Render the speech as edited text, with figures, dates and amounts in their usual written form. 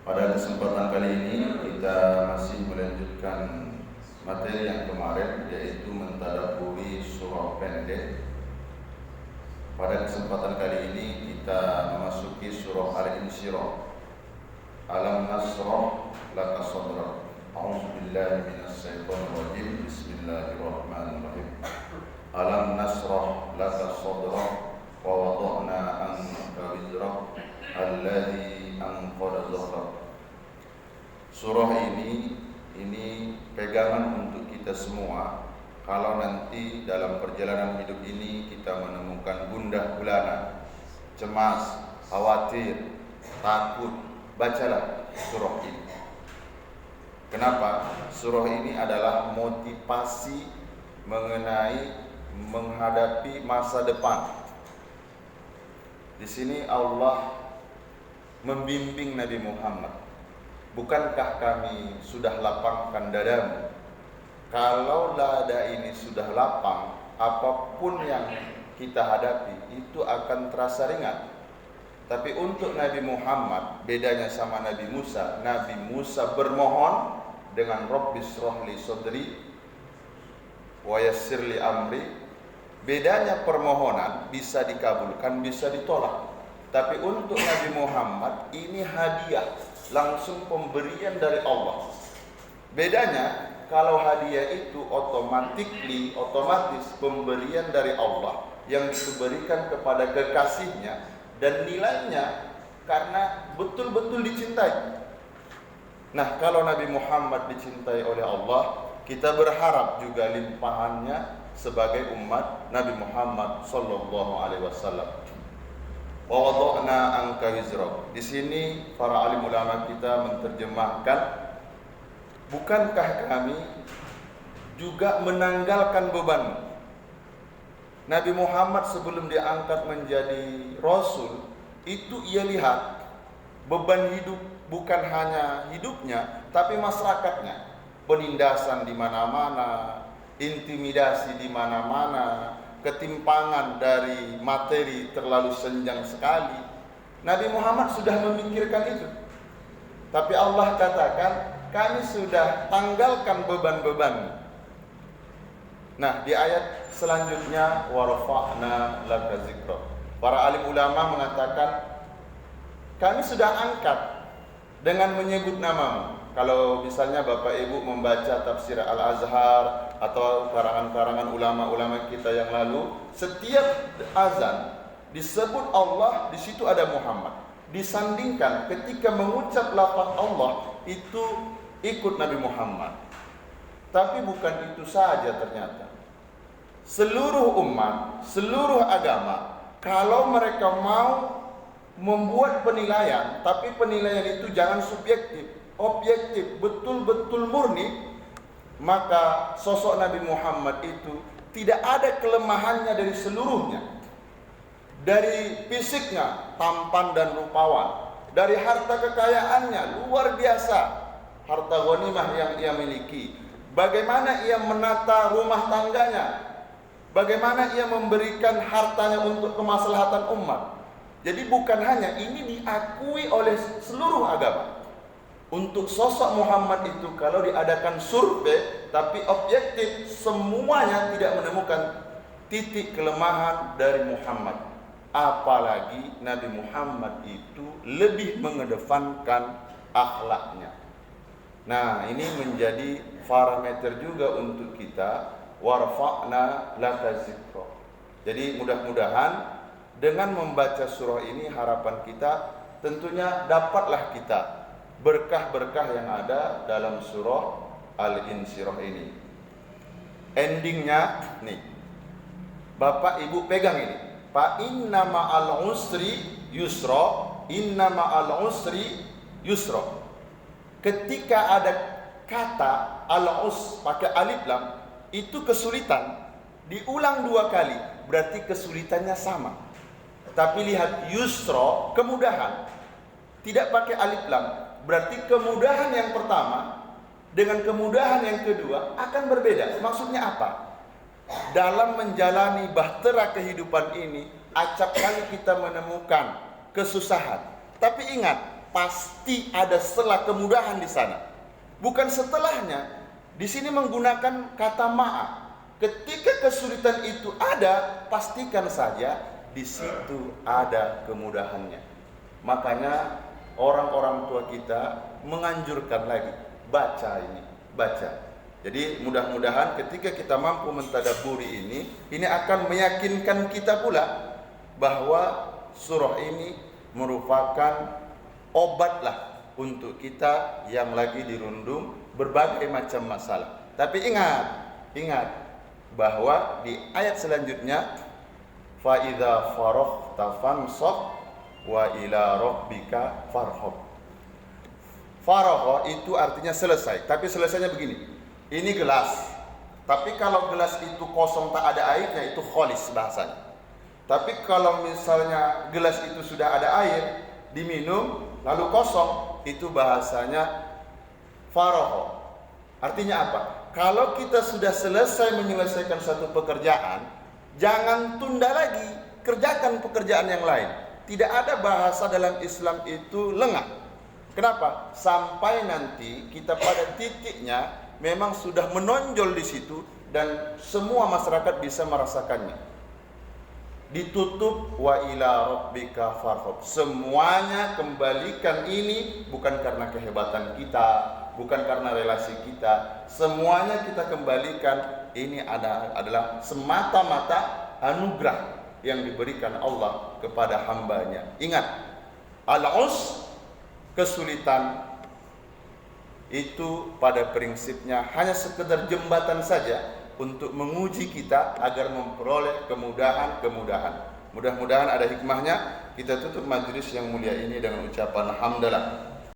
Pada kesempatan kali ini kita masih melanjutkan materi yang kemarin, yaitu mentadabburi surah pendek. Pada kesempatan kali ini kita memasuki surah Al-Insyirah. Alam nasrah laka sadrak. A'udzubillahi minasyaitonir rajim. Bismillahirrahmanirrahim. Alam nasrah laka sadrak wa wada'na anka wizrak alladzi anqadha dhahrak. Surah ini pegangan untuk kita semua. Kalau nanti dalam perjalanan hidup ini kita menemukan gundah gulana, cemas, khawatir, takut, bacalah surah ini. Kenapa? Surah ini adalah motivasi mengenai menghadapi masa depan. Di sini Allah membimbing Nabi Muhammad. Bukankah kami sudah lapangkan dadamu? Kalau dada ini sudah lapang, apapun yang kita hadapi itu akan terasa ringan. Tapi untuk Nabi Muhammad, bedanya sama Nabi Musa bermohon dengan Rabbis shrahli sadri wa yassirli amri. Bedanya permohonan bisa dikabulkan, bisa ditolak. Tapi untuk Nabi Muhammad ini hadiah, langsung pemberian dari Allah. Bedanya, kalau hadiah itu otomatis pemberian dari Allah yang diberikan kepada kekasihnya, dan nilainya karena betul-betul dicintai. Nah, kalau Nabi Muhammad dicintai oleh Allah, kita berharap juga limpahannya sebagai umat Nabi Muhammad sallallahu alaihi wasallam. Wa wada'na anka wizrak. Di sini para alim ulama kita menerjemahkan, bukankah kami juga menanggalkan beban? Nabi Muhammad sebelum diangkat menjadi rasul, itu ia lihat beban hidup bukan hanya hidupnya, tapi masyarakatnya. Penindasan di mana-mana, intimidasi di mana-mana, ketimpangan dari materi terlalu senjang sekali. Nabi Muhammad sudah memikirkan itu. Tapi Allah katakan, kami sudah tanggalkan beban-beban. Nah, di ayat selanjutnya, warafa'na laka zikra. Para alim ulama mengatakan, kami sudah angkat dengan menyebut namamu. Kalau misalnya Bapak Ibu membaca tafsir Al-Azhar atau karangan-karangan ulama-ulama kita yang lalu, setiap azan disebut Allah, di situ ada Muhammad. Disandingkan ketika mengucap lafaz Allah itu ikut Nabi Muhammad. Tapi bukan itu saja ternyata. Seluruh umat, seluruh agama, kalau mereka mau membuat penilaian, tapi penilaian itu jangan subjektif, objektif, betul-betul murni, maka sosok Nabi Muhammad itu tidak ada kelemahannya dari seluruhnya. Dari fisiknya tampan dan rupawan, dari harta kekayaannya luar biasa, harta ghanimah yang ia miliki, bagaimana ia menata rumah tangganya, bagaimana ia memberikan hartanya untuk kemaslahatan umat. Jadi bukan hanya ini diakui oleh seluruh agama. Untuk sosok Muhammad itu kalau diadakan survei, tapi objektif, semuanya tidak menemukan titik kelemahan dari Muhammad. Apalagi Nabi Muhammad itu lebih mengedepankan akhlaknya. Nah, ini menjadi parameter juga untuk kita, warfa'na laka zikra. Jadi mudah-mudahan dengan membaca surah ini, harapan kita tentunya dapatlah kita berkah-berkah yang ada dalam surah Al-Insyirah ini. Endingnya nih, Bapak Ibu pegang ini. Fa inna ma'al usri yusra, inna ma'al usri yusra. Ketika ada kata al-us pakai alif lam, itu kesulitan, diulang 2 kali, berarti kesulitannya sama. Tapi lihat yusra, kemudahan, tidak pakai alif lam, berarti kemudahan yang pertama dengan kemudahan yang kedua akan berbeda. Maksudnya apa? Dalam menjalani bahtera kehidupan ini, acap kali kita menemukan kesusahan. Tapi ingat, pasti ada setelah kemudahan di sana. Bukan setelahnya. Di sini menggunakan kata ma'a. Ketika kesulitan itu ada, pastikan saja di situ ada kemudahannya. Makanya orang-orang tua kita menganjurkan lagi, baca ini, baca. Jadi mudah-mudahan ketika kita mampu mentadaburi ini akan meyakinkan kita pula bahwa surah ini merupakan obatlah untuk kita yang lagi dirundung berbagai macam masalah. Tapi ingat bahwa di ayat selanjutnya fa idza faraghta fansab wa ila rabbika farghab. Faragha itu artinya selesai, tapi selesainya begini. Ini gelas. Tapi kalau gelas itu kosong tak ada airnya, itu kholis bahasanya. Tapi kalau misalnya gelas itu sudah ada air, diminum lalu kosong, itu bahasanya faragha. Artinya apa? Kalau kita sudah selesai menyelesaikan satu pekerjaan, jangan tunda lagi, kerjakan pekerjaan yang lain. Tidak ada bahasa dalam Islam itu lengah. Kenapa? Sampai nanti kita pada titiknya memang sudah menonjol di situ dan semua masyarakat bisa merasakannya. Ditutup wa ila rabbika farghab. Semuanya kembalikan ini bukan karena kehebatan kita, bukan karena relasi kita. Semuanya kita kembalikan ini adalah semata-mata anugerah yang diberikan Allah kepada hambanya. Ingat, al-us, kesulitan itu pada prinsipnya hanya sekedar jembatan saja untuk menguji kita agar memperoleh kemudahan-kemudahan. Mudah-mudahan ada hikmahnya. Kita tutup majelis yang mulia ini dengan ucapan hamdalah.